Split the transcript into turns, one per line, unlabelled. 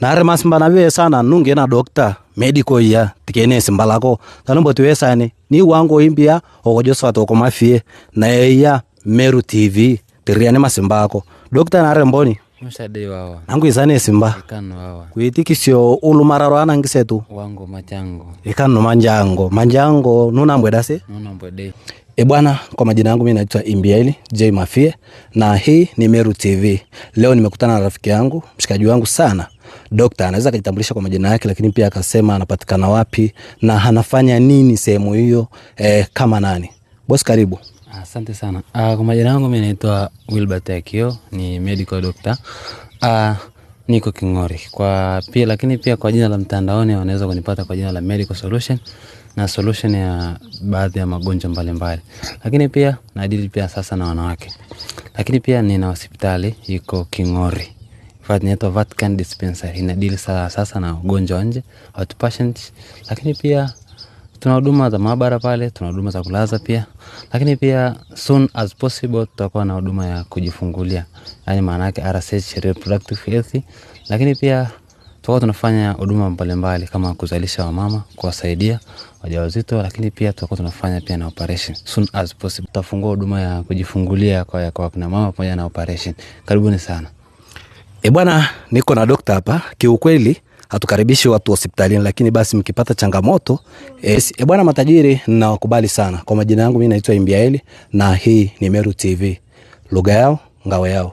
Nare masimba na we sana nunge na dokta medical ya tikene simbalako tanombo tuwe sane ni wango imbia ogojosa toko mafie na ya Meru TV tiriane masimbako dokta nare mboni
Mshade wawa
nangu isane simba
ikano wawa
kuitikisyo ulumararo anangisetu
wango machango
ikano manjango nuna mbwedase bwana, kwa majina yangu mimi naitwa Imbieli J Mafie na hii ni Meru TV. Leo nimekutana na rafiki yangu, mshikaji wangu sana. Dokta anaweza kujitambulisha kwa majina yake, lakini pia akasema anapatikana wapi na anafanya nini sehemu hiyo kama nani. Boss, karibu.
Asante sana. Kwa majina yangu mimi naitwa Wilbert Akio, ni medical doctor. Niko King'ori. Lakini pia kwa jina la mtandaoni wanaweza kunipata kwa jina la Medical Solution na solution ya baadhi ya magonjwa mbalimbali. Lakini pia nadili pia sasa na wanawake. Lakini pia nina hospitali iko King'ori. Inaitwa Vatican Dispensary. Inadili sasa na ugonjwa nje, outpatient. Lakini pia tuna huduma za maabara pale, tuna huduma za kulaza pia. Lakini pia soon as possible tutakuwa na huduma ya kujifungulia. Yaani maana yake RSH, reproductive health. Lakini pia tutakuwa tunafanya huduma mbalimbali kama kuzalisha wamama, kuwasaidia wajawazito, lakini pia tutakuwa tunafanya pia na operation. Soon as possible tutafungua huduma ya kujifungulia kwa kina mama pamoja na operation. Karibuni sana.
Bwana, niko na dokta hapa. Kiukweli hatukaribishi watu hospitalini, lakini basi mkipata changamoto bwana matajiri na wakubali sana. Kwa majina yangu mimi naitwa Imbieli na hii ni Meru TV. Lugha yao ngao yao.